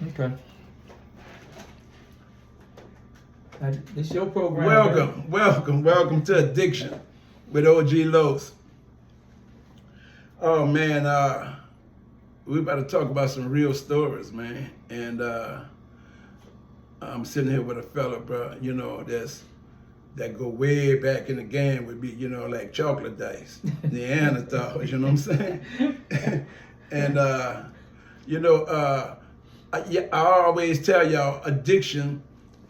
Okay. This your program. Man. Welcome to Addiction with OG Los. Oh man, we about to talk about some real stories, man. And I'm sitting here with a fella, bro, you know, that go way back in the game with me, you know, like chocolate dice, Neanderthals, you know what I'm saying? And you know, I always tell y'all, addiction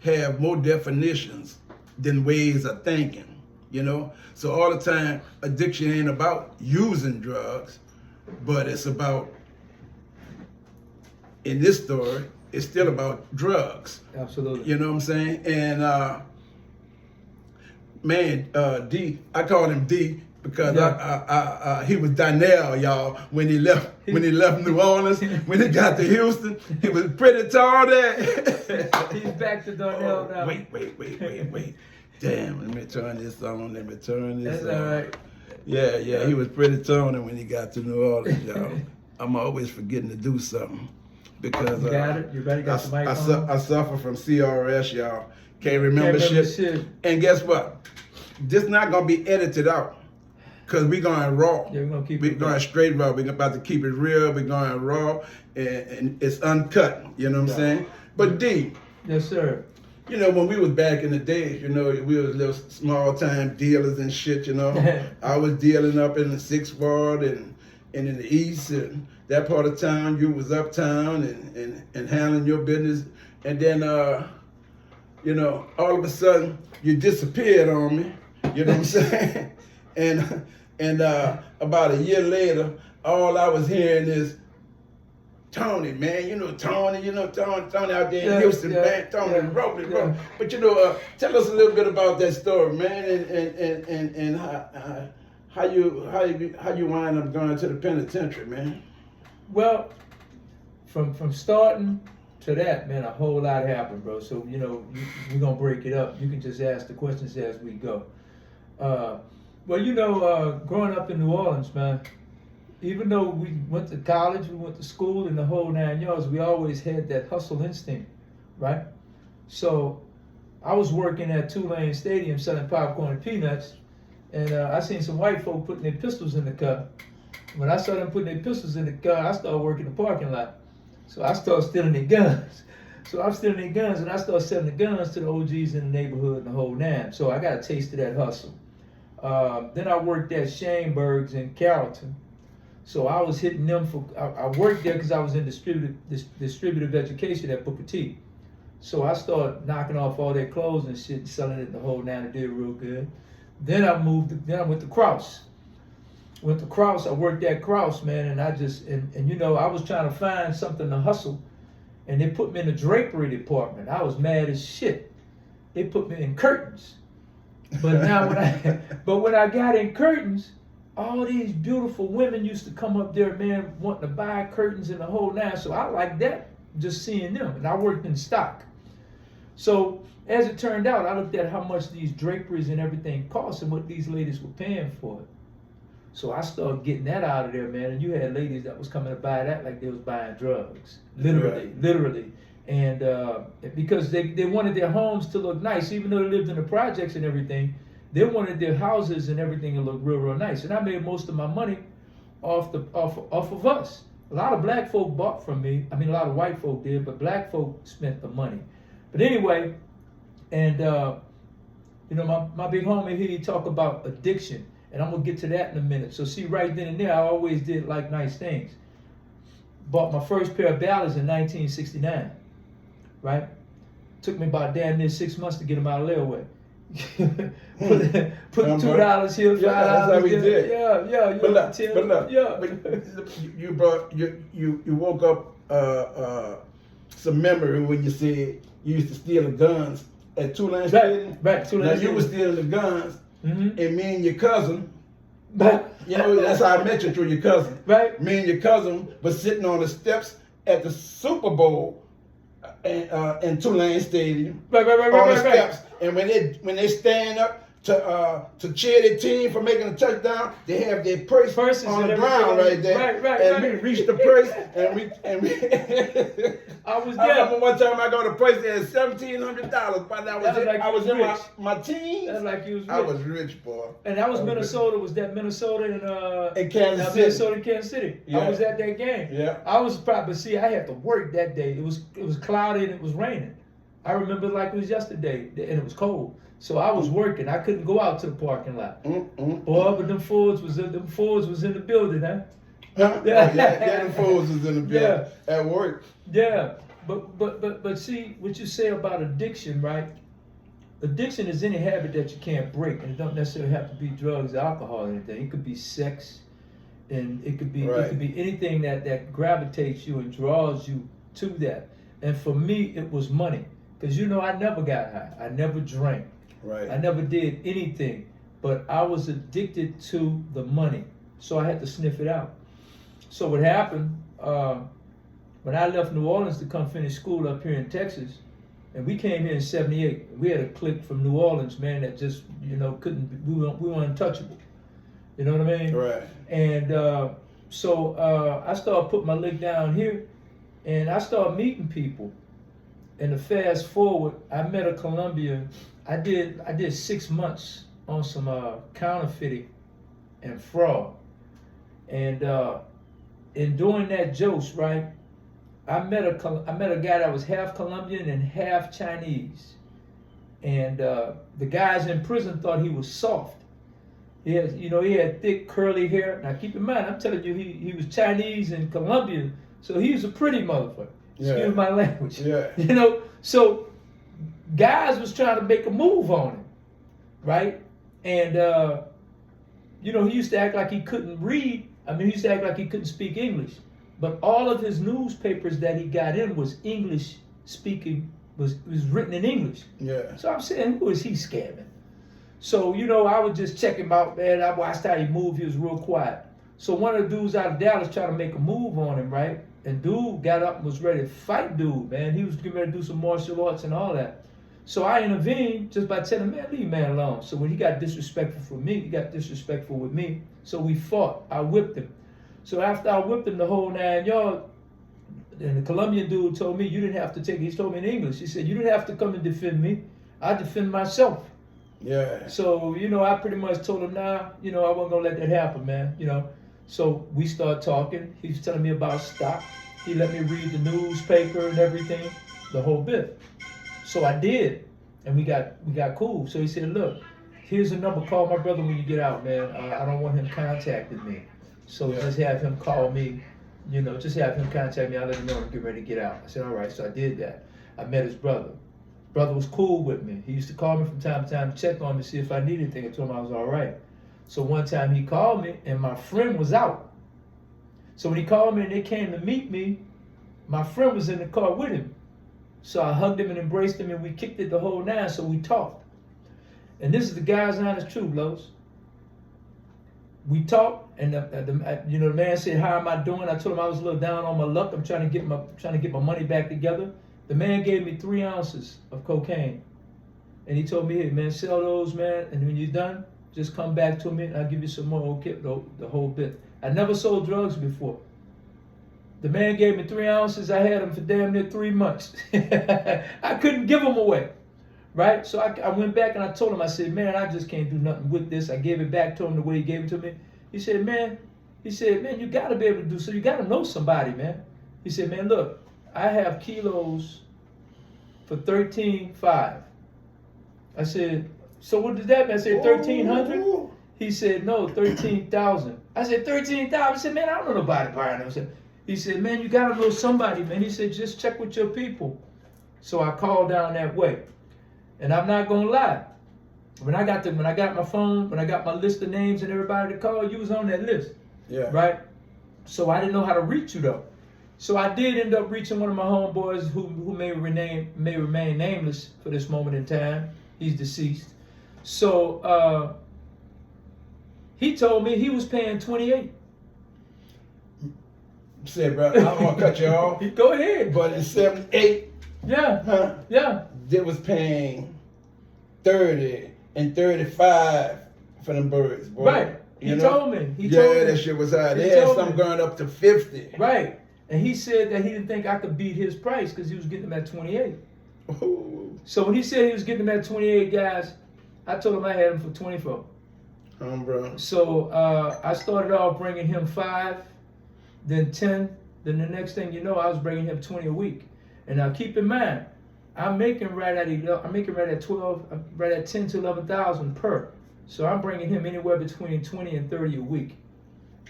have more definitions than ways of thinking, you know? So all the time, addiction ain't about using drugs, but it's about, in this story, it's still about drugs. Absolutely. You know what I'm saying? And man, D, I call him D because he was Donnell, y'all, when he left New Orleans. When he got to Houston, he was pretty tall there. He's back to Donnell now. Wait. Damn, let me turn this on. That's all right. Yeah, he was pretty tall when he got to New Orleans, y'all. I'm always forgetting to do something because you got it. You better got the mic on. I suffer from CRS, y'all. Can't remember shit. And guess what? This not gonna be edited out. Cause we're going raw. Yeah, we're going straight raw. We're about to keep it real. We're going raw, and it's uncut. You know what I'm saying? But D. Yes, sir. You know, when we was back in the days, you know, we was little small time dealers and shit. You know, I was dealing up in the 6th Ward and in the East and that part of town. You was uptown and handling your business, and then you know, all of a sudden you disappeared on me. You know what I'm saying? And about a year later, all I was hearing is Tony, man. You know Tony out there in Houston, man. Tony, roll. But you know, tell us a little bit about that story, man, and how you wind up going to the penitentiary, man. Well, from starting to that, man, a whole lot happened, bro. So you know, we're gonna break it up. You can just ask the questions as we go. Well, you know, growing up in New Orleans, man, even though we went to college, we went to school and the whole 9 yards, we always had that hustle instinct, right? So I was working at Tulane Stadium selling popcorn and peanuts, and I seen some white folk putting their pistols in the car. When I saw them putting their pistols in the car, I started working the parking lot. So I started stealing their guns. So I'm stealing their guns, and I started selling the guns to the OGs in the neighborhood and the whole 9. So I got a taste of that hustle. Then I worked at Shaneberg's in Carrollton. So I was hitting them for, I worked there because I was in distributive education at Booker T. So I started knocking off all their clothes and shit and selling it the whole 9 and did real good. Then I went to Krause. I worked at Krause, man, and and you know, I was trying to find something to hustle. And they put me in the drapery department. I was mad as shit. They put me in curtains. But now when I got in curtains, all these beautiful women used to come up there, man, wanting to buy curtains and the whole 9. So I liked that, just seeing them. And I worked in stock. So as it turned out, I looked at how much these draperies and everything cost and what these ladies were paying for it. So I started getting that out of there, man. And you had ladies that was coming to buy that like they was buying drugs, literally. And because they wanted their homes to look nice, even though they lived in the projects and everything, they wanted their houses and everything to look real nice. And I made most of my money off of us. A lot of black folk bought from me. I mean, a lot of white folk did, but black folk spent the money. But anyway, and you know, my big homie here, he talk about addiction. And I'm going to get to that in a minute. So see, right then and there, I always did like nice things. Bought my first pair of ballads in 1969, right? Took me about damn near 6 months to get them out of layaway. put $2 here, $5 that's how we did. Yeah. But you woke up some memory when you said you used to steal the guns at Tulane Stadium. Right, Tulane Now Stadium. you were stealing the guns. Mm-hmm. And me and your cousin, you know, that's how I met you, through your cousin. Right. Me and your cousin was sitting on the steps at the Super Bowl in Tulane Stadium. Right. On the steps. And when they stand up to cheer their team for making a touchdown, they have their purse Purses on and the ground everything. right there. Right, and right. we reached the purse and we I was I there. remember one time I got a purse that had $1,700, but I was in rich. my teens. That's like you was rich. I was rich, boy. And that was Minnesota. Was that Minnesota in Kansas City? Minnesota, Kansas City. Yeah. I was at that game. Yeah. I was probably see. I had to work that day. It was cloudy and it was raining. I remember it like it was yesterday, and it was cold. So I was working. I couldn't go out to the parking lot. Boy, but them Fords was in the building, huh? Huh? Yeah, the fools was in the building at work. Yeah, but see what you say about addiction, right? Addiction is any habit that you can't break, and it don't necessarily have to be drugs, alcohol, or anything. It could be sex, and it could be anything that gravitates you and draws you to that. And for me, it was money, because I never got high, I never drank, I never did anything, but I was addicted to the money, so I had to sniff it out. So what happened? When I left New Orleans to come finish school up here in Texas, and we came here in '78, we had a clique from New Orleans, man, that just we were untouchable. You know what I mean? Right. And so I started putting my leg down here, and I started meeting people. And to fast forward, I met a Colombian. I did 6 months on some counterfeiting and fraud, and in doing that jokes, right, I met a guy that was half Colombian and half Chinese, and the guys in prison thought he was soft. He had thick curly hair. Now keep in mind, I'm telling you, he was Chinese and Colombian, so he was a pretty motherfucker. Excuse my language. Yeah. So guys was trying to make a move on him, right? And he used to act like he couldn't read. He used to act like he couldn't speak English. But all of his newspapers that he got in was English speaking, was written in English. Yeah. So I'm saying, who is he scamming? So, I would just check him out, man. I watched how he moved. He was real quiet. So one of the dudes out of Dallas tried to make a move on him, right? And dude got up and was ready to fight dude, man. He was getting ready to do some martial arts and all that. So I intervened just by telling him, man, leave man alone. So when he got disrespectful for me, he got disrespectful with me. So we fought. I whipped him. So after I whipped him the whole 9 yards, and the Colombian dude told me, you didn't have to take it. He told me in English. He said, you didn't have to come and defend me. I defend myself. Yeah. So, I pretty much told him, nah, I wasn't going to let that happen, man, So we started talking. He was telling me about stock. He let me read the newspaper and everything, the whole bit. So I did, and we got cool. So he said, look, here's a number. Call my brother when you get out, man. I don't want him contacting me. So just have him call me, just have him contact me. I'll let him know I'm getting ready to get out. I said, all right. So I did that. I met his brother. Brother was cool with me. He used to call me from time to time to check on me, see if I needed anything. I told him I was all right. So one time he called me, and my friend was out. So when he called me and they came to meet me, my friend was in the car with him. So I hugged him and embraced him, and we kicked it the whole 9, so we talked. And this is the guy's honest truth, Los. We talked, and the man said, how am I doing? I told him I was a little down on my luck. I'm trying to get my money back together. The man gave me 3 ounces of cocaine. And he told me, hey, man, sell those, man, and when you're done, just come back to me, and I'll give you some more, okay, the whole bit. I never sold drugs before. The man gave me 3 ounces. I had them for damn near 3 months. I couldn't give them away, right? So I went back and I told him, I said, man, I just can't do nothing with this. I gave it back to him the way he gave it to me. He said, man, you got to be able to do so. You got to know somebody, man. He said, man, look, I have kilos for $13,500. I said, so what does that mean? I said, 1,300? He said, no, 13,000. I said, 13,000? I said, man, I don't know nobody buying them. He said, man, you got to know somebody, man. He said, just check with your people. So I called down that way. And I'm not going to lie. When I got my phone, when I got my list of names and everybody to call, you was on that list. Yeah. Right? So I didn't know how to reach you, though. So I did end up reaching one of my homeboys who may remain nameless for this moment in time. He's deceased. So he told me he was paying 28. Said, bro, I don't want to cut you off. Go ahead. But in 78, yeah, huh? Yeah. They was paying 30 and 35 for them birds, boy. Right. You He know? told me. He Yeah, told me. that shit was high. He They had told some me. going up to 50. Right. And he said that he didn't think I could beat his price because he was getting them at 28. Ooh. So when he said he was getting them at 28, guys, I told him I had them for 24. Bro. So I started off bringing him 5, then 10. Then the next thing you know, I was bringing him 20 a week. And now keep in mind, I'm making right at 12, right at 10 to 11,000 per. So I'm bringing him anywhere between 20 and 30 a week.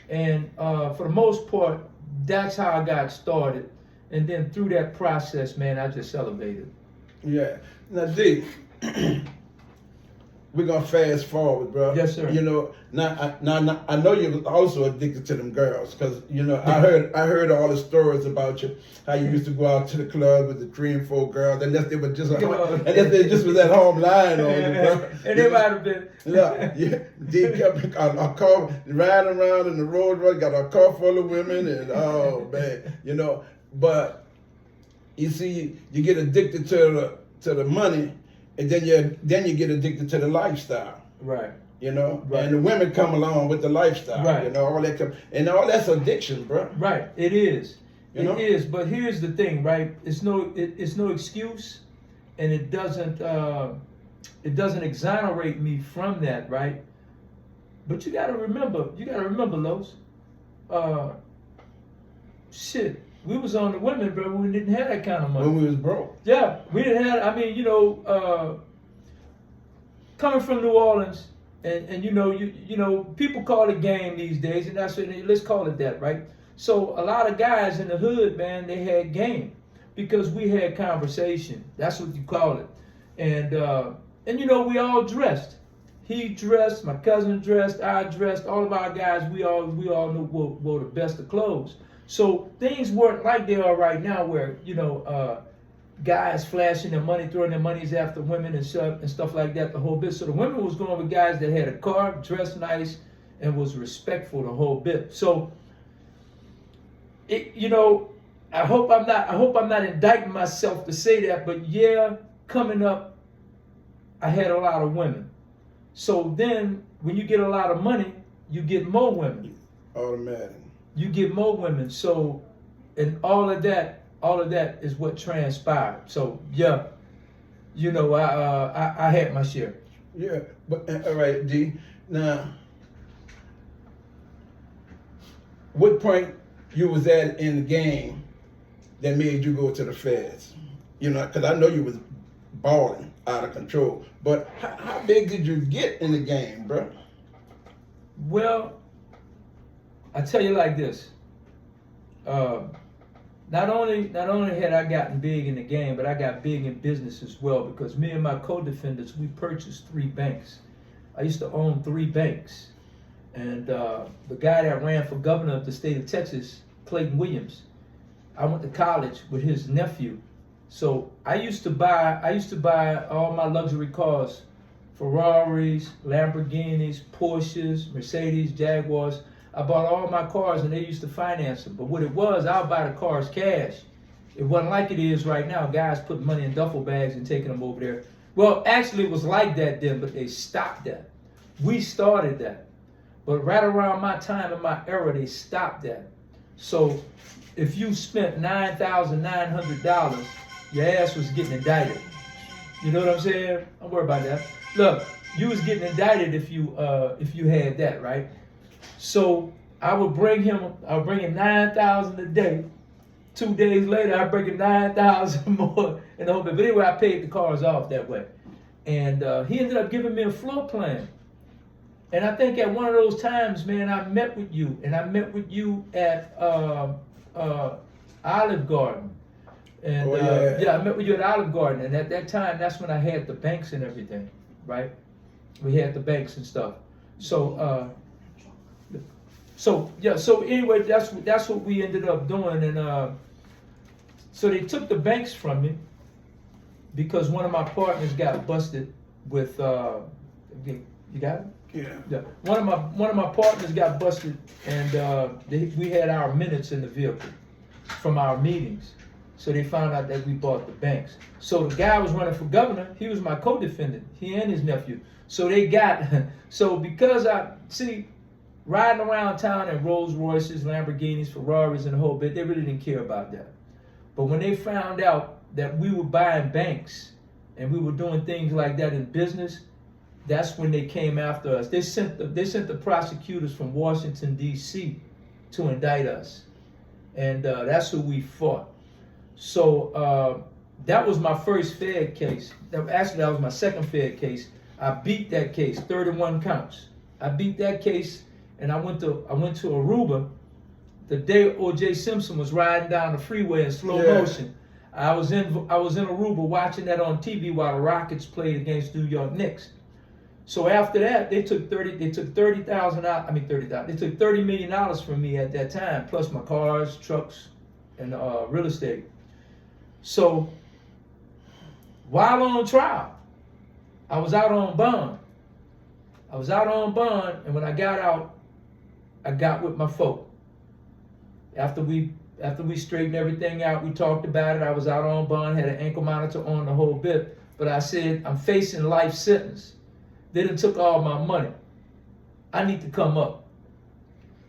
And for the most part, that's how I got started. And then through that process, man, I just elevated. Yeah. Now, D, we're gonna fast forward, bro. Yes, sir. You know, now I know you're also addicted to them girls, cause you know I heard all the stories about you, how you used to go out to the club with the 3 and 4 girls, unless they were just was at home lying on you, bro. And they might have been. Yeah. D kept a car riding around in the road, got a car full of women, and oh man, you know. But you see, you get addicted to the money. And then you get addicted to the lifestyle. Right. You know? Right. And the women come along with the lifestyle. Right. You know, all that's addiction, bro. Right. It is. You know? It is. But here's the thing, right? It's no excuse, and it doesn't exonerate me from that, right? But you gotta remember, Los. Shit. We was on the women, bro. We didn't have that kind of money. When we was broke. Yeah, we didn't have. I mean, you know, coming from New Orleans, and you know, people call it game these days, and that's what. Let's call it that, right? So a lot of guys in the hood, man, they had game because we had conversation. That's what you call it, and you know, we all dressed. He dressed, my cousin dressed, I dressed. All of our guys, we all knew wore the best of clothes. So things weren't like they are right now, where you know guys flashing their money, throwing their monies after women and stuff like that. The whole bit. So the women was going with guys that had a car, dressed nice, and was respectful the whole bit. So you know, I hope I'm not indicting myself to say that, but yeah, coming up, I had a lot of women. So then, when you get a lot of money, you get more women. Automatic. You get more women. So, and all of that is what transpired. So yeah, you know, I had my share. Yeah, but all right, D. Now, what point you was at in the game that made you go to the feds? You know, because I know you was balling out of control. But how big did you get in the game, bro? Well, I tell you like this. Not only had I gotten big in the game, but I got big in business as well, because me and my co-defendants, we purchased 3 banks. I used to own 3 banks. And the guy that ran for governor of the state of Texas, Clayton Williams, I went to college with his nephew. So I used to buy all my luxury cars, Ferraris, Lamborghinis, Porsches, Mercedes, Jaguars. I bought all my cars and they used to finance them. But what it was, I would buy the cars cash. It wasn't like it is right now. Guys putting money in duffel bags and taking them over there. Well, actually it was like that then, but they stopped that. We started that. But right around my time in my era, they stopped that. So if you spent $9,900, your ass was getting indicted. You know what I'm saying? Don't worry about that. Look, you was getting indicted if you had that, right? So I would bring him 9,000 a day. 2 days later, I bring him 9,000 more in the whole bit. But anyway, I paid the cars off that way. And he ended up giving me a floor plan. And I think at one of those times, man, I met with you. And I met with you at Olive Garden. And I met with you at Olive Garden. And at that time, that's when I had the banks and everything, right? We had the banks and stuff. So anyway, that's what we ended up doing. And so they took the banks from me because one of my partners got busted with you got it? Yeah. One of my partners got busted, and we had our minutes in the vehicle from our meetings. So they found out that we bought the banks. So the guy was running for governor. He was my co-defendant, he and his nephew. So they got, so because I, see, riding around town in Rolls Royces, Lamborghinis, Ferraris, and the whole bit, they really didn't care about that. But when they found out that we were buying banks and we were doing things like that in business, that's when they came after us. They sent the prosecutors from Washington, D.C. to indict us. And that's who we fought. So that was my first Fed case. Actually, that was my second Fed case. I beat that case, 31 counts. I beat that case, and I went to Aruba the day O.J. Simpson was riding down the freeway in slow motion. I was in Aruba watching that on TV while the Rockets played against New York Knicks. So after that, they took $30,000 out. I mean $30,000. They took $30 million from me at that time, plus my cars, trucks, and real estate. So while on trial, I was out on bond. And when I got out, I got with my folk. After we straightened everything out, we talked about it. I was out on bond, had an ankle monitor on the whole bit. But I said, I'm facing life sentence. They done took all my money. I need to come up.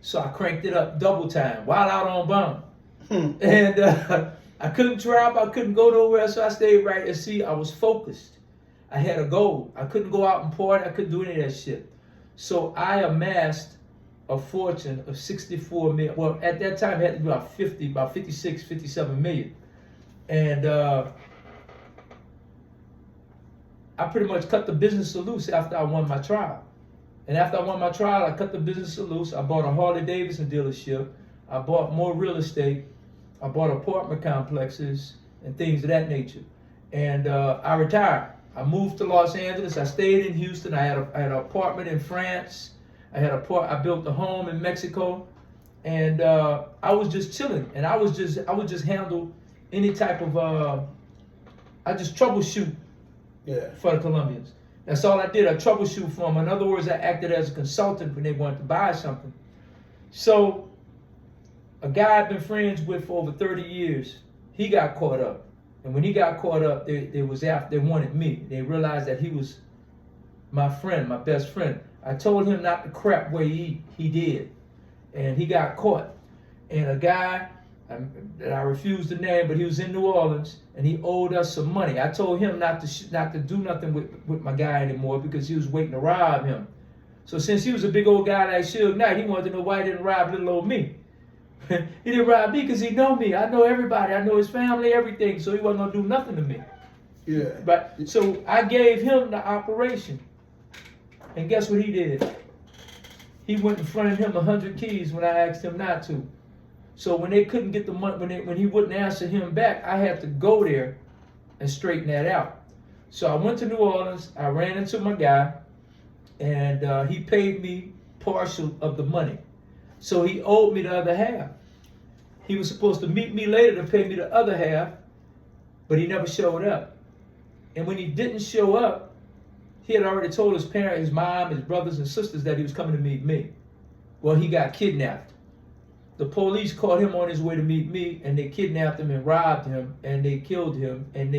So I cranked it up double time while out on bond. And I couldn't travel, I couldn't go nowhere, so I stayed right. And see, I was focused. I had a goal. I couldn't go out and party. I couldn't do any of that shit. So I amassed a fortune of 64 million. Well, at that time, it had to be about 56, 57 million. And I pretty much cut the business loose after I won my trial. And after I won my trial, I cut the business loose. I bought a Harley Davidson dealership. I bought more real estate. I bought apartment complexes and things of that nature. And I retired. I moved to Los Angeles. I stayed in Houston. I had an apartment in France. I built a home in Mexico, and I was just chilling. And I would just handle any type of I just troubleshoot for the Colombians. That's all I did. I troubleshoot for them. In other words, I acted as a consultant when they wanted to buy something. So a guy I've been friends with for over 30 years, he got caught up. And when he got caught up, they wanted me. They realized that he was my friend, my best friend. I told him not to crap where he did. And he got caught. And a guy that I refused to name, but he was in New Orleans, and he owed us some money. I told him not to do nothing with my guy anymore because he was waiting to rob him. So since he was a big old guy like Suge Knight, he wanted to know why he didn't rob little old me. He didn't rob me because he know me. I know everybody. I know his family, everything. So he wasn't going to do nothing to me. Yeah. But so I gave him the operation. And guess what he did? He went and fronted him 100 keys when I asked him not to. So when they couldn't get the money, when he wouldn't answer him back, I had to go there and straighten that out. So I went to New Orleans. I ran into my guy, and he paid me partial of the money. So he owed me the other half. He was supposed to meet me later to pay me the other half, but he never showed up. And when he didn't show up, he had already told his parents, his mom, his brothers and sisters that he was coming to meet me. Well, he got kidnapped. The police caught him on his way to meet me, and they kidnapped him and robbed him, and they killed him, and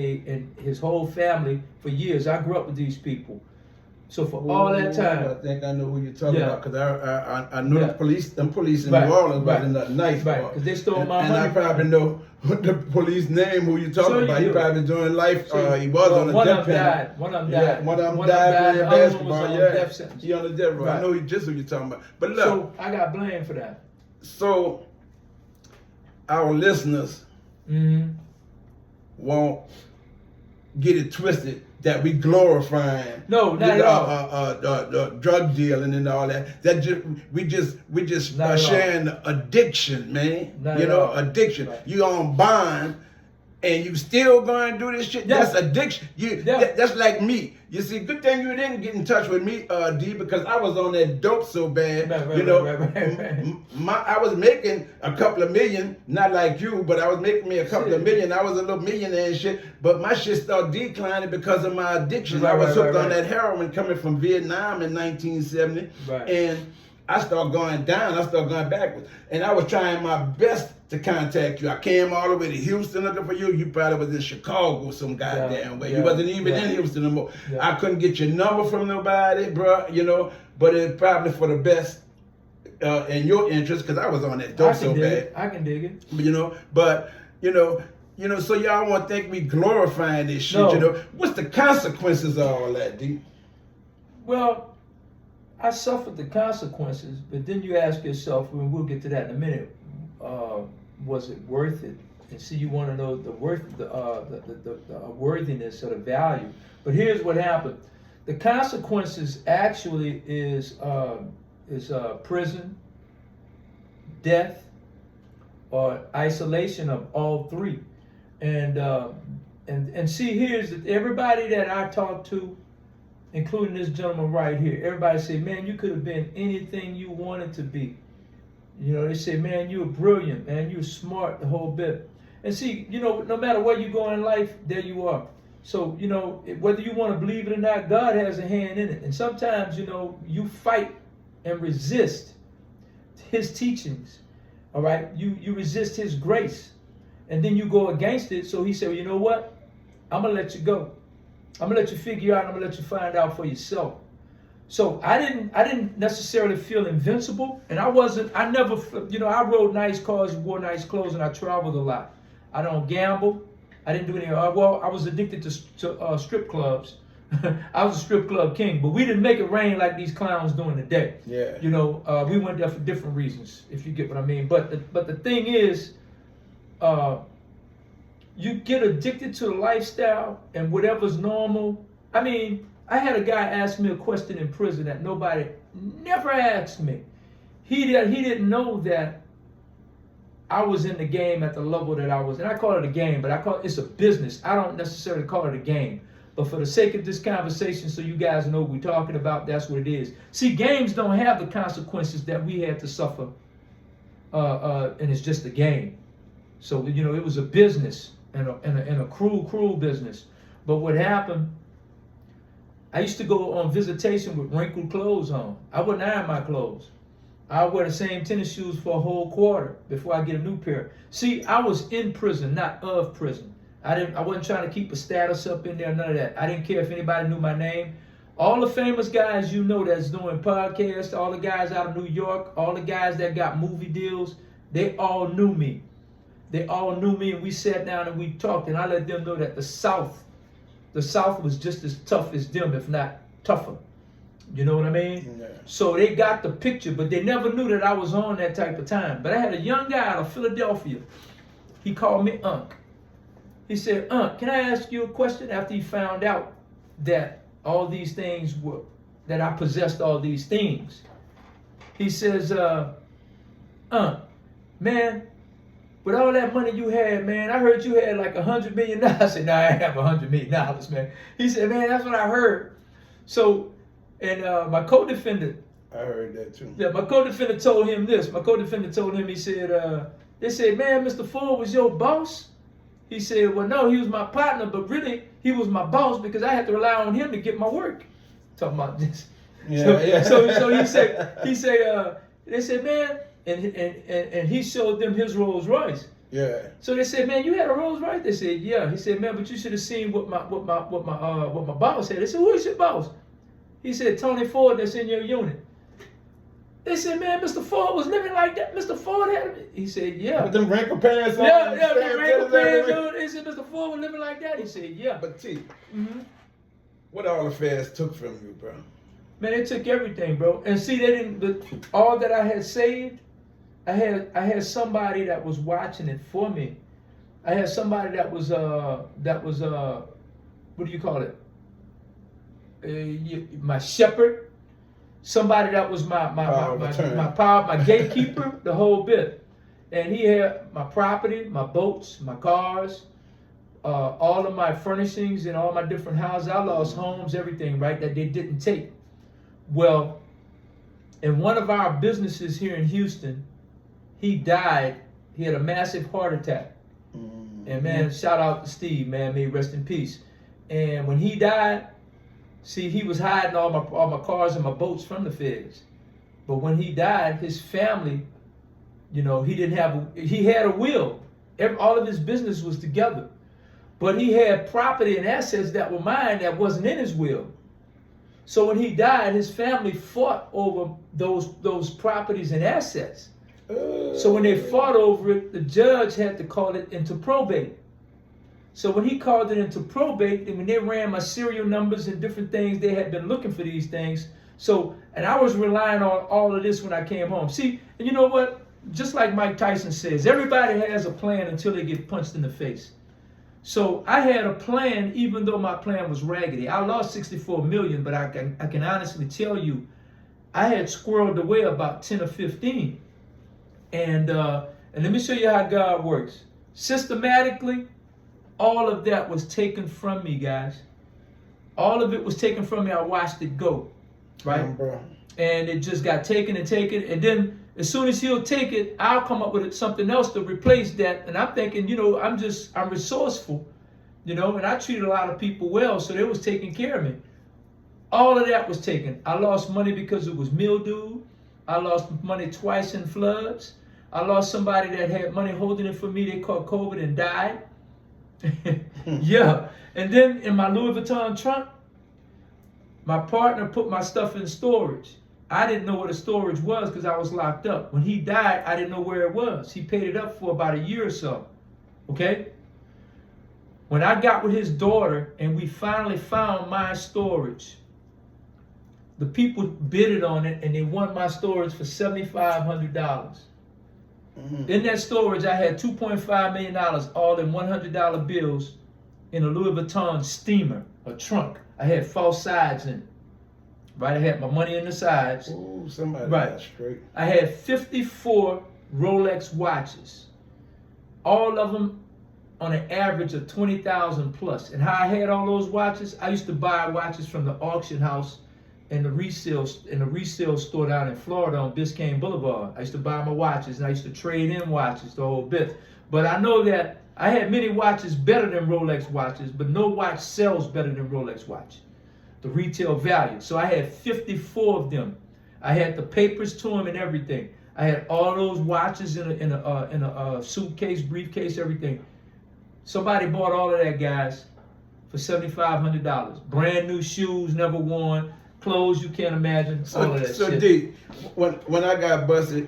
his whole family for years. I grew up with these people. So for all that time, I think I know who you're talking about, because I know the police in New Orleans wasn't nothing nice. Right, because they stole my money. And I probably know the police name who you're talking about. He probably doing life. He was on a death penalty. One of them died. One of them died playing basketball. Death sentence. He on the death row. I know just who you're talking about. But look, so I got blamed for that. So our listeners won't get it twisted that we glorifying no, not at all. Drug dealing and all that. We just sharing addiction, man. Not you at know, all. addiction. Right. You on bond and you still going to do this shit. Yeah. That's addiction. That's like me. You see, good thing you didn't get in touch with me, D, because I was on that dope so bad. I was making a couple of million, not like you, but I was making me a couple of million. I was a little millionaire and shit, but my shit started declining because of my addiction. I was hooked on that heroin coming from Vietnam in 1970, and I started going down. I started going backwards, and I was trying my best to contact you. I came all the way to Houston looking for you. You probably was in Chicago some goddamn way. You wasn't even in Houston no more. I couldn't get your number from nobody, bro. You know, but it's probably for the best in your interest, because I was on that dope so bad. I can dig it. You know, but you know, so y'all want to think we glorifying this shit. No. You know, what's the consequences of all that, D? Well, I suffered the consequences, but then you ask yourself, and we'll get to that in a minute, was it worth it? And see, you want to know the worthiness or the value. But here's what happened: the consequences actually is prison, death, or isolation of all three. And see, here's everybody that I talked to, including this gentleman right here. Everybody say, man, you could have been anything you wanted to be. You know, they say, man, you're brilliant, man, you're smart, the whole bit. And see, you know, no matter where you go in life, there you are. So, you know, whether you want to believe it or not, God has a hand in it. And sometimes, you know, you fight and resist his teachings. All right, you resist his grace, and then you go against it. So he said, well, you know what? I'm gonna let you go. I'm gonna let you figure out. I'm gonna let you find out for yourself. So I didn't necessarily feel invincible, and I never, you know, I rode nice cars, wore nice clothes, and I traveled a lot. I don't gamble. I didn't do any. Well, I was addicted to strip clubs. I was a strip club king, but we didn't make it rain like these clowns doing today. Yeah. You know, we went there for different reasons, if you get what I mean. But the thing is, you get addicted to the lifestyle and whatever's normal. I mean, I had a guy ask me a question in prison that nobody never asked me. He didn't know that I was in the game at the level that I was. And I call it a game, but it's a business. I don't necessarily call it a game. But for the sake of this conversation, so you guys know what we're talking about, that's what it is. See, games don't have the consequences that we had to suffer, and it's just a game. So, you know, it was a business, and a cruel business. But what happened, I used to go on visitation with wrinkled clothes on. I wouldn't iron my clothes. I would wear the same tennis shoes for a whole quarter before I get a new pair. See, I was in prison, not of prison. I wasn't trying to keep a status up in there, none of that. I didn't care if anybody knew my name. All the famous guys you know that's doing podcasts, all the guys out of New York, all the guys that got movie deals, they all knew me. They all knew me, and we sat down and we talked, and I let them know that the South was just as tough as them, if not tougher. You know what I mean? Yeah. So they got the picture, but they never knew that I was on that type of time. But I had a young guy out of Philadelphia. He called me Unc. He said, can I ask you a question? After he found out that all these things that I possessed all these things. He says, man, with all that money you had, man, I heard you had like $100 million. I said, no, I ain't have $100 million, man. He said, man, that's what I heard. So, and my co-defendant. I heard that too. Yeah, my co-defendant told him this. My co-defendant told him, he said, they said, man, Mr. Ford was your boss? He said, well, no, he was my partner, but really, he was my boss because I had to rely on him to get my work. Talking about this. Yeah, So he said, they said, man, and he showed them his Rolls Royce. Yeah. So they said, man, you had a Rolls Royce? They said, yeah. He said, man, but you should have seen what my boss had. They said, who is your boss? He said, Tony Ford, that's in your unit. They said, man, Mr. Ford was living like that. Mr. Ford had. He said, yeah. With them wrinkled pants on. Yeah, them wrinkled pants on. They said, Mr. Ford was living like that. He said, yeah. But T, what all the feds took from you, bro? Man, they took everything, bro. And see, they didn't. All that I had saved, I had somebody that was watching it for me. I had somebody that was what do you call it? My shepherd. Somebody that was my gatekeeper, the whole bit. And he had my property, my boats, my cars, all of my furnishings and all my different houses. I lost homes, everything, right, that they didn't take. Well, in one of our businesses here in Houston, he died. He had a massive heart attack. And man, shout out to Steve, man, may he rest in peace. And when he died, see, he was hiding all my cars and my boats from the feds. But when he died, his family You know, he had a will. All of his business was together. But he had property and assets that were mine that wasn't in his will. So when he died, his family fought over those properties and assets. So when they fought over it, the judge had to call it into probate. So when he called it into probate, and when they ran my serial numbers and different things, they had been looking for these things. So, and I was relying on all of this when I came home. See, and you know what? Just like Mike Tyson says, everybody has a plan until they get punched in the face. So I had a plan, even though my plan was raggedy. I lost 64 million, but I can honestly tell you, I had squirreled away about 10 or 15. And let me show you how God works. Systematically, all of that was taken from me, guys. All of it was taken from me. I watched it go, right? And it just got taken and taken. And then as soon as he'll take it, I'll come up with something else to replace that. And I'm thinking, you know, I'm resourceful, you know, and I treated a lot of people well, so they was taking care of me. All of that was taken. I lost money because it was mildew. I lost money twice in floods. I lost somebody that had money holding it for me. They caught COVID and died. Yeah. And then in my Louis Vuitton trunk, my partner put my stuff in storage. I didn't know what a storage was because I was locked up. When he died, I didn't know where it was. He paid it up for about a year or so. Okay? When I got with his daughter and we finally found my storage, the people bidded on it and they won my storage for $7,500. In that storage, I had $2.5 million all in $100 bills in a Louis Vuitton steamer, a trunk. I had false sides in it. Right, I had my money in the sides. Ooh, somebody got straight. I had 54 Rolex watches, all of them on an average of 20,000 plus. And how I had all those watches, I used to buy watches from the auction house and the resale store down in Florida on Biscayne Boulevard. I used to buy my watches and I used to trade in watches the whole bit. But I know that I had many watches better than Rolex watches, but no watch sells better than Rolex watch. The retail value. So I had 54 of them. I had the papers to them and everything. I had all those watches in a suitcase, briefcase, everything. Somebody bought all of that, guys, for $7,500. Brand new shoes, never worn, clothes you can't imagine, all of that shit. So D, when I got busted,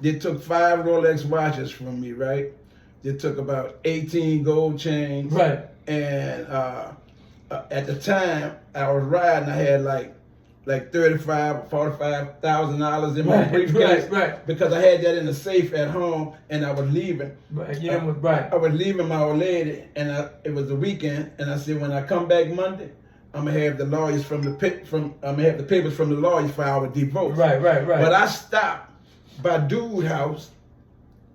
they took 5 Rolex watches from me, right? They took about 18 gold chains. Right. And at the time I was riding, I had like $35,000 or $45,000 in my briefcase, right. Because I had that in the safe at home, and I was leaving. Right, you know, right. I was leaving my old lady, and it was the weekend, and I said, when I come back Monday, I'm gonna have the lawyers I'm gonna have the papers from the lawyers file with divorce. Right. But I stopped by dude house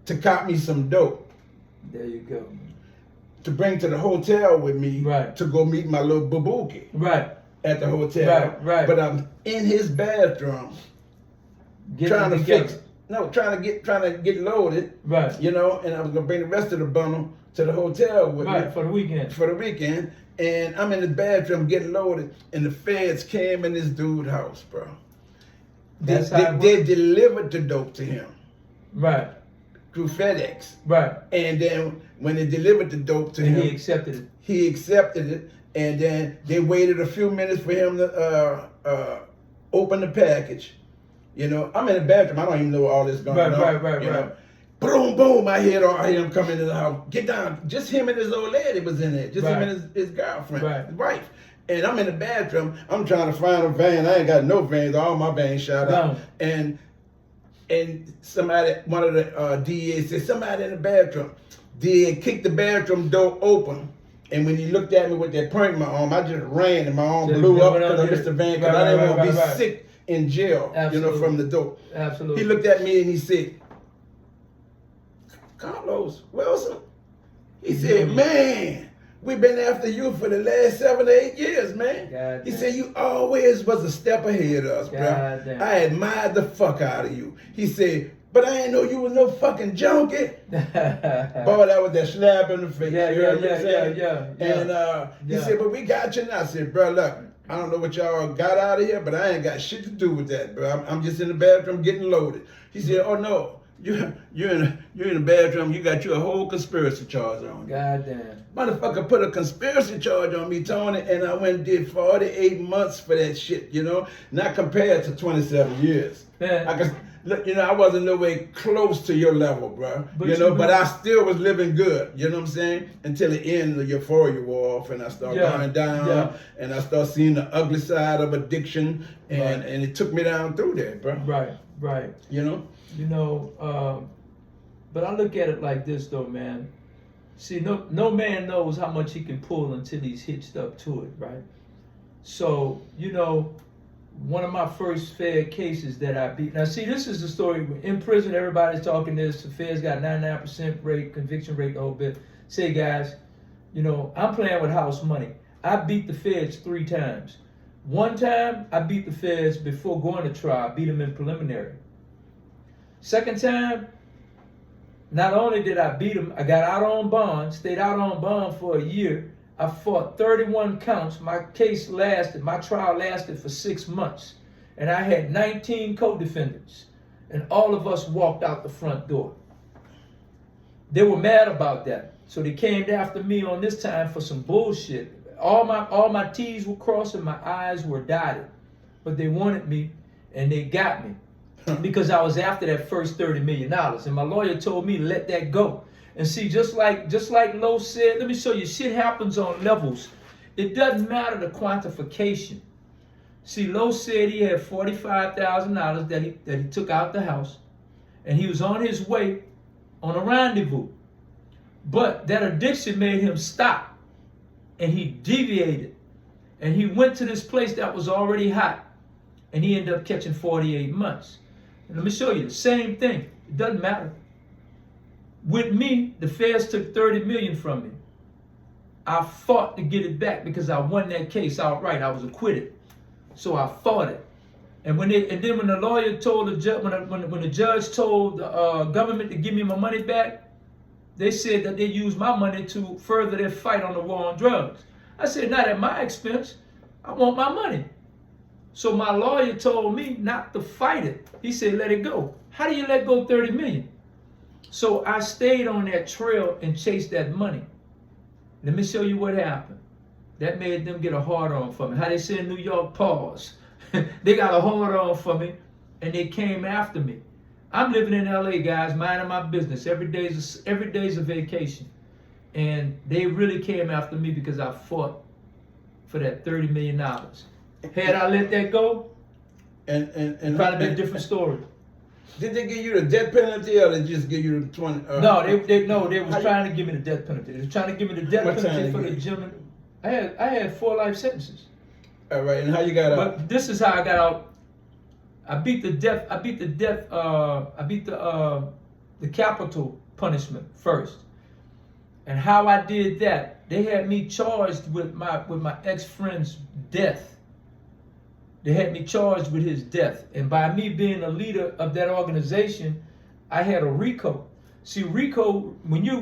to cop me some dope. There you go. To bring to the hotel with me, right. To go meet my little babuki. Right. At the hotel. Right. But I'm in his bathroom trying to get loaded. Right. You know, and I was gonna bring the rest of the bundle to the hotel with me. For the weekend. For the weekend. And I'm in the bathroom getting loaded, and the feds came in this dude's house, bro. They delivered the dope to him. Right. Through FedEx. Right. And then when they delivered the dope to him, he accepted it. He accepted it, and then they waited a few minutes for him to open the package. You know, I'm in the bathroom. I don't even know all this going on. Right. Boom, boom! I hear him coming into the house. Get down! Just him and his old lady was in there. Just him and his girlfriend, his wife. And I'm in the bathroom. I'm trying to find a vein. I ain't got no veins. All my veins shot out. And somebody, one of the DAs said, somebody in the bathroom. DA kicked the bathroom door open. And when he looked at me with that point in my arm, I just ran and my arm blew up because I missed the vein because I didn't want to be sick in jail, you know, from the dope. Absolutely. He looked at me and he said, Carlos Wilson. He said, man, we've been after you for the last 7 or 8 years, man. He said, you always was a step ahead of us, bro. I admired the fuck out of you. He said, but I ain't know you was no fucking junkie. Boy, that was that slap in the face. Yeah. And he said, but we got you now. I said, bro, look, I don't know what y'all got out of here, but I ain't got shit to do with that, bro. I'm just in the bathroom getting loaded. He said, oh no. you're in the bathroom. You got you a whole conspiracy charge on you. Goddamn. Motherfucker put a conspiracy charge on me, Tony, and I went and did 48 months for that shit, you know? Not compared to 27 years. Man. I could, look, you know, I wasn't no way close to your level, bro. But you know, you but know- I still was living good, you know what I'm saying? Until the end of the euphoria wore off and I started going down and I started seeing the ugly side of addiction and it took me down through there, bro. Right. You know? You know, but I look at it like this though, man. See, no man knows how much he can pull until he's hitched up to it, right? So, you know, one of my first Fed cases that I beat. Now, see, this is the story. In prison, everybody's talking this. The Fed's got 99% rate, conviction rate, the whole bit. Say, guys, you know, I'm playing with house money. I beat the Feds 3 times. One time, I beat the Feds before going to trial. I beat them in preliminary. Second time, not only did I beat them, I got out on bond, stayed out on bond for a year. I fought 31 counts. My trial lasted for 6 months. And I had 19 co-defendants. And all of us walked out the front door. They were mad about that. So they came after me on this time for some bullshit. All my T's were crossed and my I's were dotted. But they wanted me and they got me. Because I was after that first $30 million. And my lawyer told me to let that go. And see, just like Lo said, let me show you, shit happens on levels. It doesn't matter the quantification. See, Lo said he had $45,000 that he took out the house. And he was on his way on a rendezvous. But that addiction made him stop. And he deviated. And he went to this place that was already hot. And he ended up catching 48 months. And let me show you the same thing. It doesn't matter. With me, the feds took 30 million from me. I fought to get it back because I won that case outright. I was acquitted. So I fought it. And then when the lawyer told the judge, when the judge told the government to give me my money back, they said that they used my money to further their fight on the war on drugs. I said, not at my expense. I want my money. So my lawyer told me not to fight it. He said, let it go. How do you let go 30 million? So I stayed on that trail and chased that money. Let me show you what happened. That made them get a hard on for me. How they say in New York, pause. They got a hard on for me and they came after me. I'm living in LA, guys, minding my business. Every day's a vacation. And they really came after me because I fought for that $30 million. Had I let that go, it'd probably be a different story. Did they give you the death penalty or they just give you the 20? No, they was trying to give me the death penalty. They was trying to give me the death penalty for the gentleman. I had 4 life sentences. All right, and how you got out? But this is how I got out. I beat the capital punishment first. And how I did that, they had me charged with my ex-friend's death. They had me charged with his death. And by me being a leader of that organization, I had a RICO. See, RICO, when you're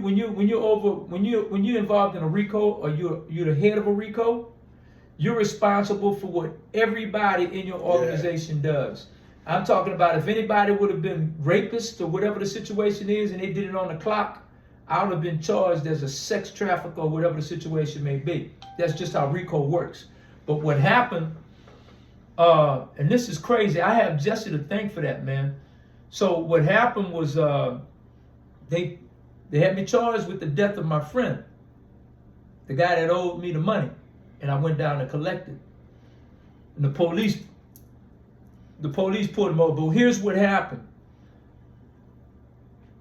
involved in a RICO or you're the head of a RICO, you're responsible for what everybody in your organization does. I'm talking about if anybody would have been rapists or whatever the situation is and they did it on the clock, I would have been charged as a sex trafficker or whatever the situation may be. That's just how RICO works. But what happened, and this is crazy, I have Jesse to thank for that, man. So what happened was they had me charged with the death of my friend, the guy that owed me the money, and I went down and collected. And the police pulled him over. But here's what happened.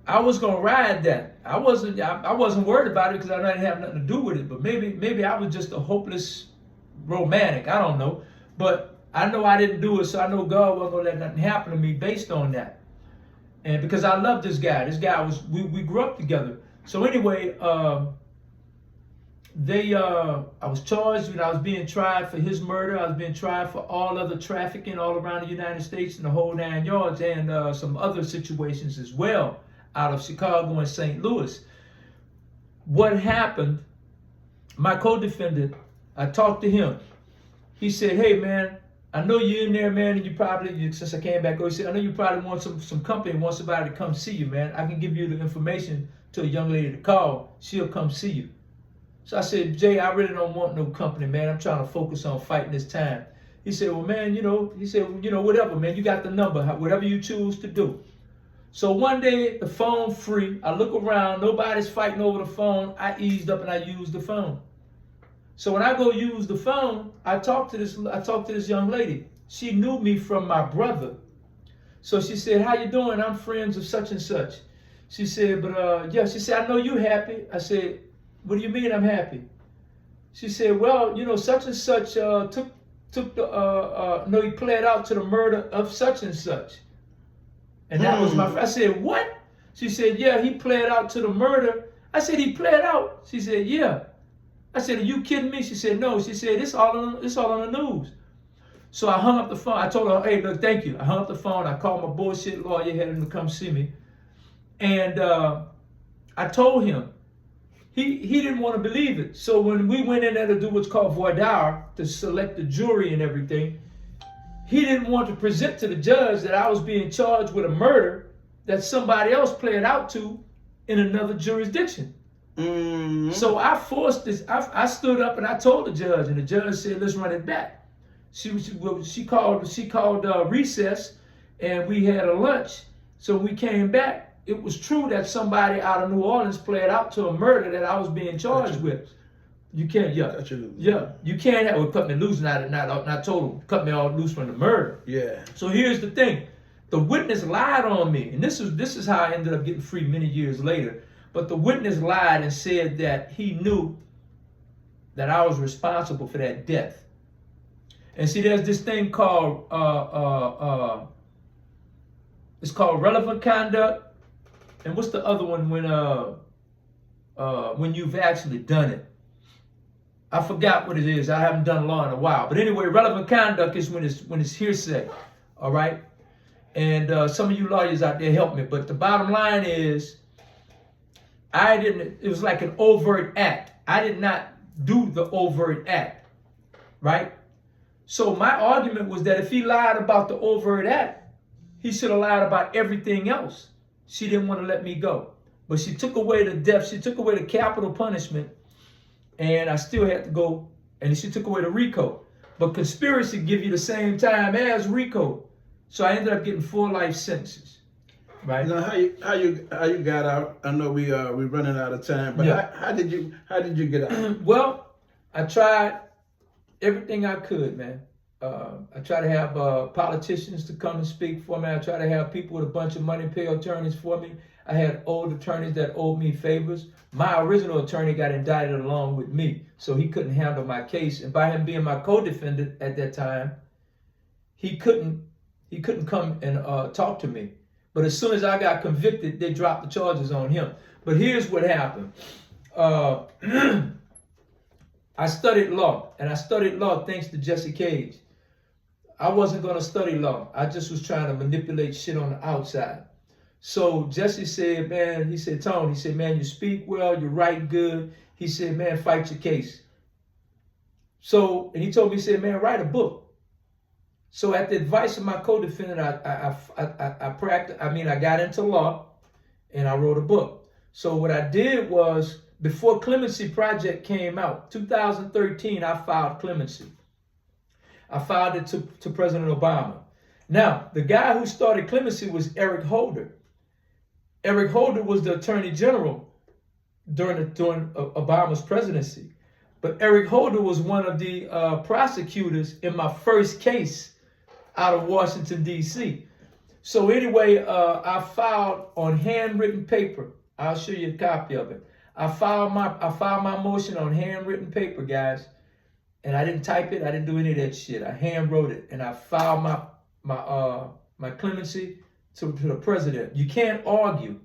I was gonna ride that. I wasn't worried about it because I didn't have nothing to do with it. But maybe I was just a hopeless romantic. I don't know. But I know I didn't do it, so I know God wasn't gonna let nothing happen to me based on that. And because I love this guy. This guy we grew up together. So anyway, I was charged when I was being tried for his murder. I was being tried for all other trafficking all around the United States and the whole 9 yards, and some other situations as well out of Chicago and St. Louis. What happened, my co-defendant, I talked to him. He said, hey man, I know you're in there, man, and you probably, since I came back, he said, I know you probably want some company, want somebody to come see you, man. I can give you the information to a young lady to call. She'll come see you. So I said, Jay, I really don't want no company, man. I'm trying to focus on fighting this time. He said, well, man, he said, whatever, man, you got the number, whatever you choose to do. So one day, the phone free, I look around, nobody's fighting over the phone. I eased up and I used the phone. So when I go use the phone, I talked to this young lady. She knew me from my brother. So she said, how you doing? I'm friends of such and such. She said, yeah, she said, I know you happy. I said, what do you mean I'm happy? She said, well, such and such he pled out to the murder of such and such. And that was my friend. I said, what? She said, yeah, he pled out to the murder. I said, he pled out? She said, yeah. I said, are you kidding me? She said, no. She said, it's all on the news. So I hung up the phone. I told her, hey, look, thank you. I hung up the phone. I called my bullshit lawyer, had him to come see me. And I told him. He didn't want to believe it. So when we went in there to do what's called FORD to select the jury and everything, he didn't want to present to the judge that I was being charged with a murder that somebody else pled out to in another jurisdiction. Mm-hmm. So I forced this. I stood up and I told the judge, and the judge said, "Let's run it back." She called recess, and we had a lunch. So we came back. It was true that somebody out of New Orleans pled out to a murder that I was being charged with. You can't, you can't have cut me loose, not total, cut me all loose from the murder. Yeah. So here's the thing, the witness lied on me, and this is how I ended up getting free many years later. But the witness lied and said that he knew that I was responsible for that death. And see, there's this thing called it's called relevant conduct, and what's the other one when you've actually done it? I forgot what it is. I haven't done law in a while. But anyway, relevant conduct is when it's hearsay. All right? And some of you lawyers out there help me. But the bottom line is, it was like an overt act. I did not do the overt act. Right? So my argument was that if he lied about the overt act, he should have lied about everything else. She didn't want to let me go. But she took away the death. She took away the capital punishment. And I still had to go, and she took away the RICO. But conspiracy give you the same time as RICO. So I ended up getting 4 life sentences. Right? Now, how you got out? I know we're running out of time, but yeah. how did you get out? Well, I tried everything I could, man. I try to have politicians to come and speak for me. I try to have people with a bunch of money pay attorneys for me. I had old attorneys that owed me favors. My original attorney got indicted along with me, so he couldn't handle my case. And by him being my co-defendant at that time, he couldn't come and talk to me. But as soon as I got convicted, they dropped the charges on him. But here's what happened. I studied law, and I studied law thanks to Jesse Cage. I wasn't going to study law. I just was trying to manipulate shit on the outside. So Jesse said, man, he said, Tone, he said, man, you speak well, you write good. He said, man, fight your case. So, and he told me, he said, man, write a book. So at the advice of my co-defendant, I got into law and I wrote a book. So what I did was, before Clemency Project came out, 2013, I filed clemency. I filed it to President Obama. Now, the guy who started clemency was Eric Holder. Eric Holder was the Attorney General during Obama's presidency. But Eric Holder was one of the prosecutors in my first case out of Washington, D.C. So anyway, I filed on handwritten paper. I'll show you a copy of it. I filed my motion on handwritten paper, guys. And I didn't type it. I didn't do any of that shit. I hand wrote it. And I filed my clemency to the president. You can't argue.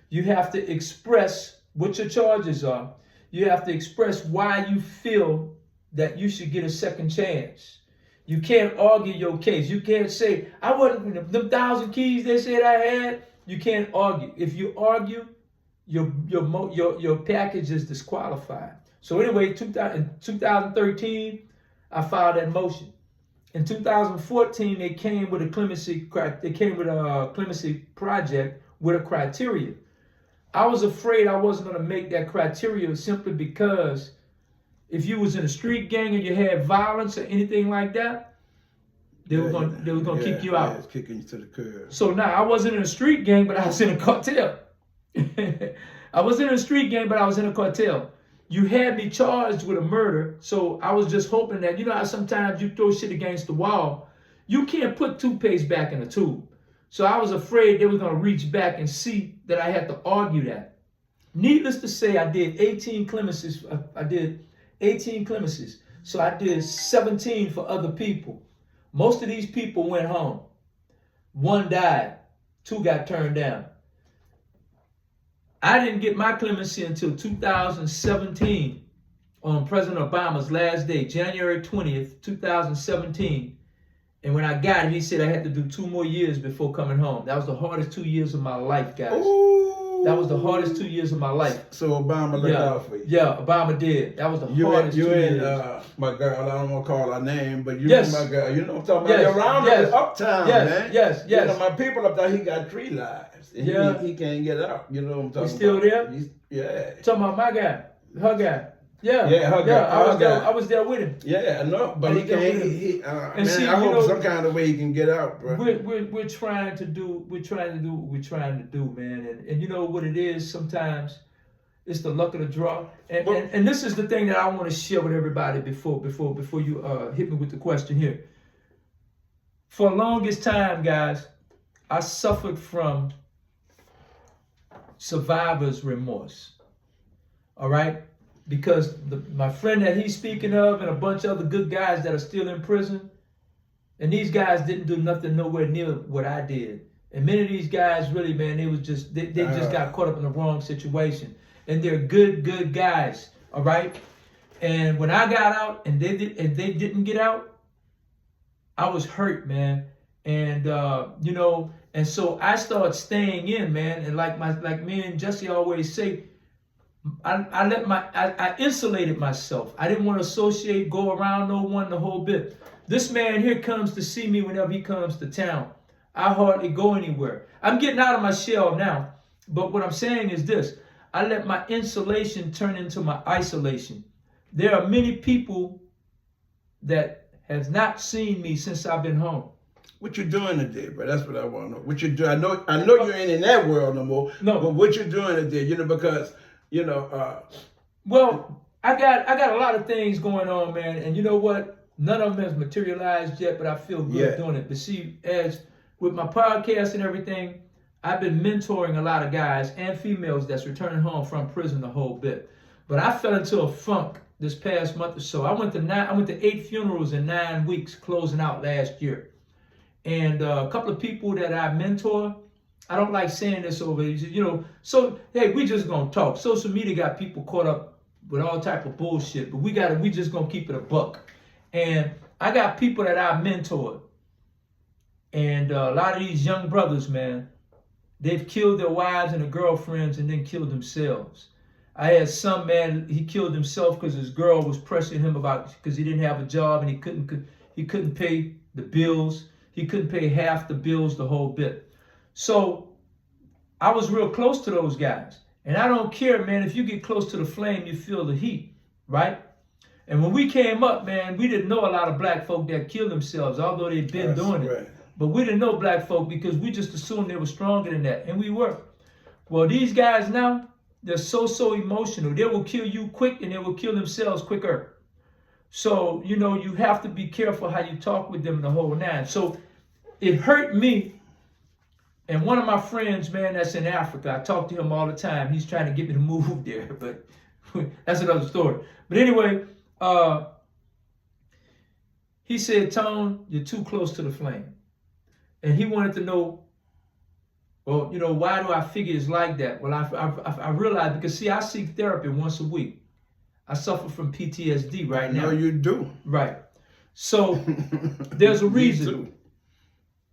You have to express what your charges are. You have to express why you feel that you should get a second chance. You can't argue your case. You can't say, I wasn't, them 1,000 keys they said I had. You can't argue. If you argue, your package is disqualified. So anyway, in 2013, I filed that motion. In 2014, they came with a clemency project with a criteria. I was afraid I wasn't going to make that criteria simply because if you was in a street gang and you had violence or anything like that, they were going to kick you out. It's kicking you to the curb. So now I wasn't in a street gang, but I was in a cartel. I wasn't in a street gang, but I was in a cartel. You had me charged with a murder, so I was just hoping that, you know how sometimes you throw shit against the wall, you can't put toothpaste back in a tube. So I was afraid they were going to reach back and see that I had to argue that. Needless to say, I did 18 clemencies. So I did 17 for other people. Most of these people went home. 1 died. 2 got turned down. I didn't get my clemency until 2017 on President Obama's last day, January 20th, 2017. And when I got it, he said I had to do 2 more years before coming home. That was the hardest 2 years of my life, guys. Ooh. That was the hardest 2 years of my life. So Obama looked out for you. Yeah, Obama did. That was the hardest 2 years. My girl, I don't want to call her name, but you Yes. know my girl. You know what I'm talking about? Around the uptown, man. Yes. You know, my people up there, he got 3 lives. And Yeah. he can't get out. You know what I'm talking about? He's still there? Yeah. Talking about my guy, her guy. Yeah, her guy. I was there with him. Yeah, I know, but he can't. And see, I hope some kind of way he can get out, bro. We're trying to do what we're trying to do, man. And you know what it is sometimes. It's the luck of the draw. And this is the thing that I want to share with everybody before you hit me with the question here. For the longest time, guys, I suffered from survivor's remorse. All right? Because my friend that he's speaking of and a bunch of other good guys that are still in prison, and these guys didn't do nothing nowhere near what I did. And many of these guys really, man, they just got caught up in the wrong situation. And they're good guys, all right? And when I got out and they didn't get out, I was hurt, man. And you know, and so I started staying in, man. And like me and Jesse always say, I insulated myself. I didn't want to associate, go around no one the whole bit. This man here comes to see me whenever he comes to town. I hardly go anywhere. I'm getting out of my shell now. But what I'm saying is this. I let my insulation turn into my isolation. There are many people that have not seen me since I've been home. What you doing today, bro? That's what I want to know. What you do? I know you ain't in that world no more. No. But what you doing today? You know, because you know. Well, I got a lot of things going on, man, and you know what? None of them has materialized yet, but I feel good doing it. But see, as with my podcast and everything, I've been mentoring a lot of guys and females that's returning home from prison the whole bit. But I fell into a funk this past month or so. I went to 8 funerals in 9 weeks, closing out last year. And a couple of people that I mentor, I don't like saying this over, you know, so, hey, we just gonna talk. Social media got people caught up with all type of bullshit, but we just gonna keep it a buck. And I got people that I mentored. And a lot of these young brothers, man, they've killed their wives and their girlfriends and then killed themselves. I had some man, he killed himself because his girl was pressuring him because he didn't have a job and he couldn't pay the bills. He couldn't pay half the bills, the whole bit. So I was real close to those guys. And I don't care, man, if you get close to the flame, you feel the heat, right? And when we came up, man, we didn't know a lot of black folk that killed themselves, although they'd been doing it. But we didn't know black folk because we just assumed they were stronger than that. And we were. Well, these guys now, they're so emotional. They will kill you quick and they will kill themselves quicker. So, you know, you have to be careful how you talk with them the whole nine. So it hurt me. And one of my friends, man, that's in Africa, I talk to him all the time. He's trying to get me to move there, but that's another story. But anyway, he said, Tone, you're too close to the flame. And he wanted to know, well, you know, why do I figure it's like that? Well, I realized because, see, I seek therapy once a week. I suffer from PTSD right now. No, you do. Right. So there's a reason. Me too.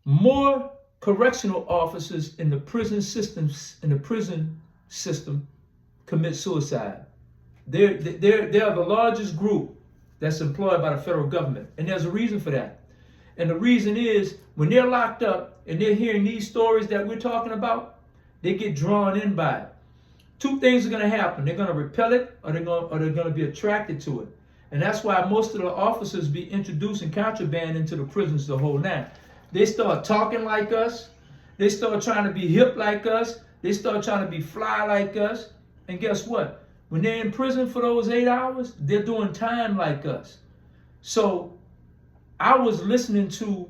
More correctional officers in the prison system commit suicide. They're the largest group that's employed by the federal government, and there's a reason for that. And the reason is, when they're locked up and they're hearing these stories that we're talking about, they get drawn in by it. Two things are going to happen. They're going to repel it, or they're going to be attracted to it. And that's why most of the officers be introducing contraband into the prisons the whole night. They start talking like us. They start trying to be hip like us. They start trying to be fly like us. And guess what? When they're in prison for those 8 hours, they're doing time like us. So I was listening to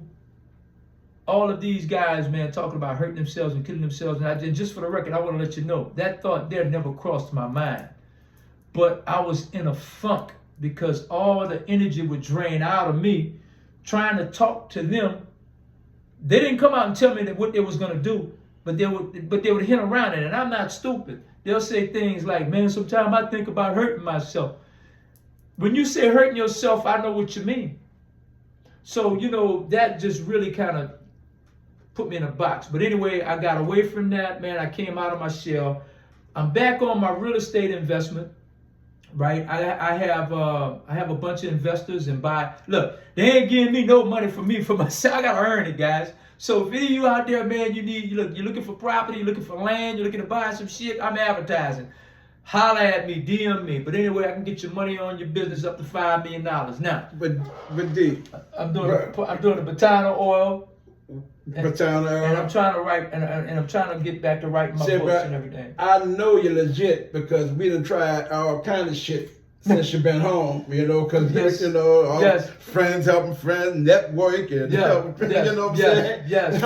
all of these guys, man, talking about hurting themselves and killing themselves. And just for the record, I want to let you know, that thought there never crossed my mind. But I was in a funk because all the energy would drain out of me trying to talk to them. They didn't come out and tell me that what they was going to do, but they would hint around it. And I'm not stupid. They'll say things like, man, sometimes I think about hurting myself. When you say hurting yourself, I know what you mean. So, you know, that just really kind of put me in a box. But anyway, I got away from that, man. I came out of my shell. I'm back on my real estate investment, right? I have a bunch of investors and look, they ain't giving me no money for myself. I gotta earn it, guys. So if any of you out there, man, you're looking for property, you're looking for land, you're looking to buy some shit, I'm advertising. Holla at me, DM me. But anyway, I can get your money on your business up to $5 million. Now, but D, I'm doing the Batana oil. Batana, and I'm trying to write, and I'm trying to get back to writing my books and everything. I know you're legit because we done tried all kind of shit since you've been home, you know, because yes. you know, all yes. friends helping friends, network, and helping friends, you know what I'm saying? Yes,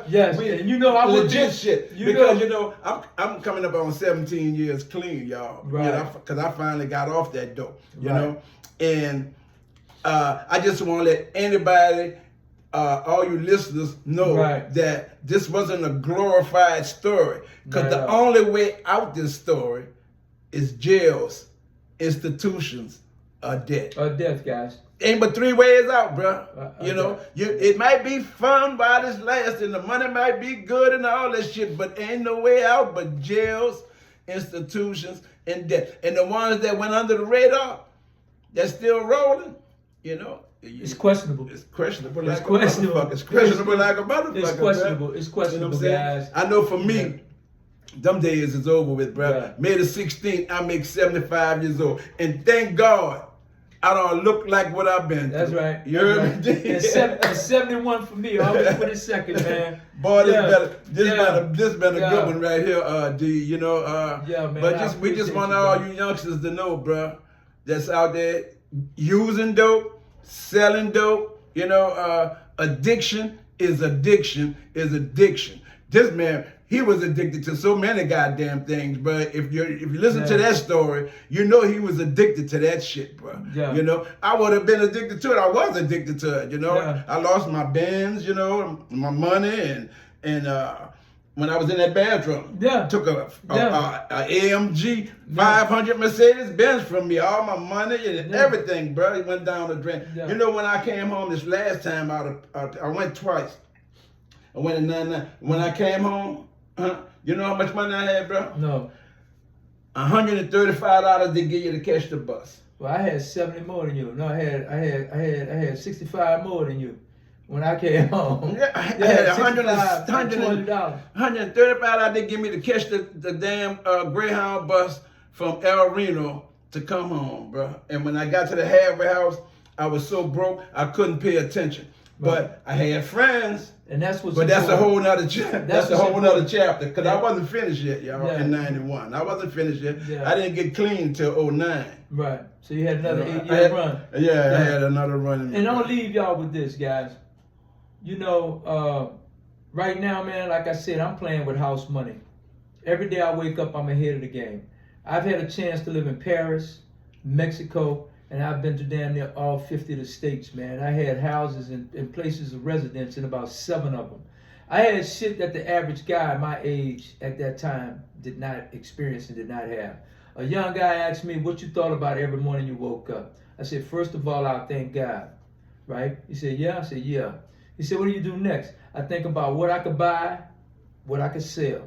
yes. And you know, I legit shit because you know I'm coming up on 17 years clean, y'all, right? Because I finally got off that dope, you know, and I just want to let anybody. All you listeners know that this wasn't a glorified story. Because the only way out this story is jails, institutions, or death. Or death, guys. Ain't but 3 ways out, bro. You know, it might be fun while this lasts, and the money might be good and all that shit, but ain't no way out but jails, institutions, and death. And the ones that went under the radar, they're still rolling, you know. It's questionable. It's questionable. It's questionable. It's questionable like a motherfucker. It's questionable. It's questionable, you know guys. I know for me, them days is over with, bro. Yeah. May the 16th, I make 75 years old, and thank God, I don't look like what I've been. That's right. You heard me? It's 71 for me. Always 22nd, man. Boy, this been a good one right here, D. You know. Yeah, man. But we just want all you youngsters to know, bro, that's out there using dope. Selling dope, you know, addiction is addiction is addiction. This man, he was addicted to so many goddamn things, but if you listen to that story, you know he was addicted to that shit, bro. Yeah. You know, I would have been addicted to it. I was addicted to it, you know. Yeah. I lost my Benz, you know, my money, and when I was in that bathroom, took a AMG 500 Mercedes Benz from me, all my money and everything, bro. It went down the drain. Yeah. You know, when I came home this last time, I went twice. I went in 99. When I came home, you know how much money I had, bro? No. $135 they give you to catch the bus. Well, I had 70 more than you. No, I had 65 more than you. When I came home, I had $135 they give me to catch the damn Greyhound bus from El Reno to come home, bro. And when I got to the halfway house, I was so broke I couldn't pay attention. But I had friends. And that's what's. But that's a whole nother chapter. That's a whole nother chapter. Because I wasn't finished yet, y'all. In '91, I wasn't finished yet. Yeah. I didn't get clean till '09. Right. So you had another 8-year run. Yeah, I had another run. And I'm gonna leave y'all with this, guys. You know, right now, man, like I said, I'm playing with house money. Every day I wake up, I'm ahead of the game. I've had a chance to live in Paris, Mexico, and I've been to damn near all 50 of the states, man. I had houses and places of residence in about 7 of them. I had shit that the average guy my age at that time did not experience and did not have. A young guy asked me, what you thought about every morning you woke up? I said, first of all, I thank God, right? He said, yeah? I said, yeah. He said, what do you do next? I think about what I could buy, what I could sell,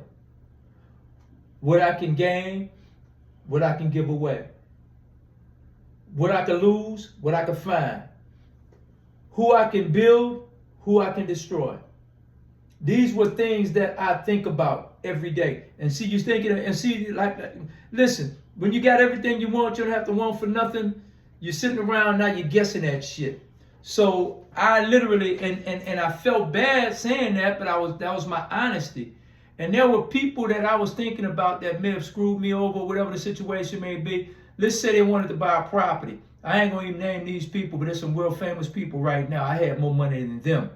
what I can gain, what I can give away, what I can lose, what I can find, who I can build, who I can destroy. These were things that I think about every day. And see, you're thinking, and see, listen, when you got everything you want, you don't have to want for nothing. You're sitting around now, you're guessing that shit. So I literally, and I felt bad saying that, but that was my honesty. And there were people that I was thinking about that may have screwed me over, whatever the situation may be. Let's say they wanted to buy a property. I ain't gonna even name these people, but there's some world famous people right now. I had more money than them.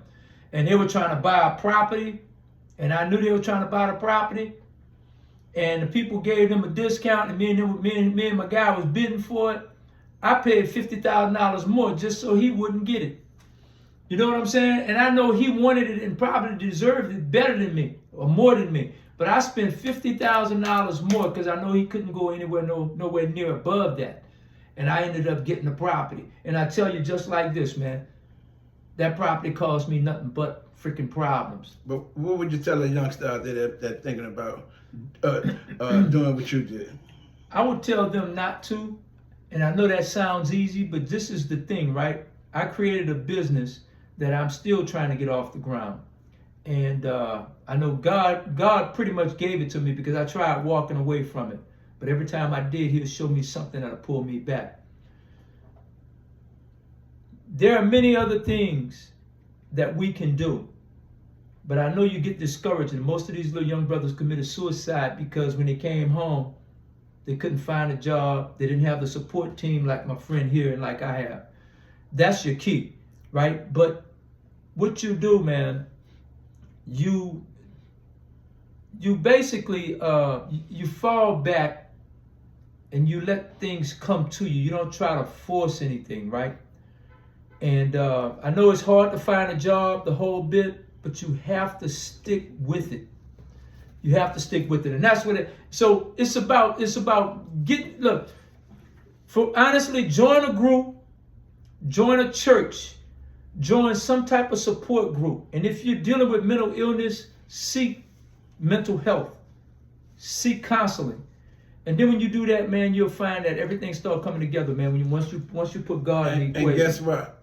And they were trying to buy a property, and I knew they were trying to buy the property, and the people gave them a discount, and me and my guy was bidding for it. I paid $50,000 more just so he wouldn't get it. You know what I'm saying? And I know he wanted it and probably deserved it better than me, or more than me. But I spent $50,000 more because I know he couldn't go nowhere near above that. And I ended up getting the property. And I tell you just like this, man, that property caused me nothing but freaking problems. But what would you tell a youngster out there that thinking about doing what you did? I would tell them not to. And I know that sounds easy, but this is the thing, right? I created a business that I'm still trying to get off the ground. And I know God pretty much gave it to me because I tried walking away from it. But every time I did, he'll show me something that'll pull me back. There are many other things that we can do. But I know you get discouraged, and most of these little young brothers committed suicide because when they came home, they couldn't find a job. They didn't have the support team like my friend here and like I have. That's your key, right? But what you do, man, you basically, you fall back and you let things come to you. You don't try to force anything, right? And I know it's hard to find a job, the whole bit, but you have to stick with it. You have to stick with it. And that's what so it's about honestly, join a group, join a church, join some type of support group. And if you're dealing with mental illness, seek mental health, seek counseling. And then when you do that, man, you'll find that everything starts coming together, man. Once you put God in the equation. And guess what?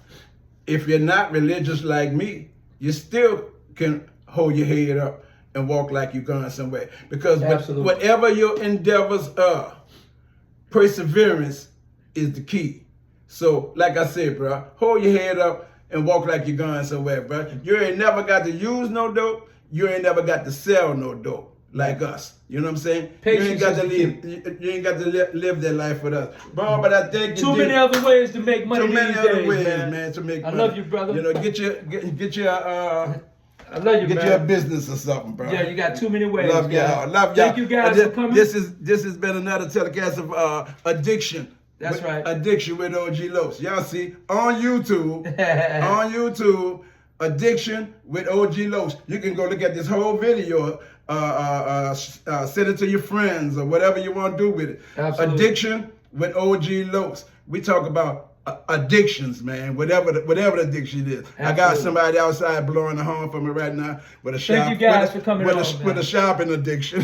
If you're not religious like me, you still can hold your head up and walk like you're going somewhere. Because whatever your endeavors are, perseverance is the key. So, like I said, bro, hold your head up and walk like you're going somewhere, bro. You ain't never got to use no dope. You ain't never got to sell no dope like us. You know what I'm saying? Patience you ain't got to live that life with us, bro. But I think too many other ways to make money. Too many these other days, ways, man. to make I money. love you, brother. You know, get your I love you, get man. your business or something, bro. Yeah, you got too many ways. Love y'all. Love y'all. Thank you guys for coming. This has been another telecast of addiction. That's right. Addiction with OG Los. Y'all see on YouTube. On YouTube, addiction with OG Los. You can go look at this whole video. Send it to your friends or whatever you want to do with it. Absolutely. Addiction with OG Los. We talk about addictions, man. Whatever the addiction is. Absolutely. I got somebody outside blowing the horn for me right now with a Thank you guys for coming on, with a shopping addiction.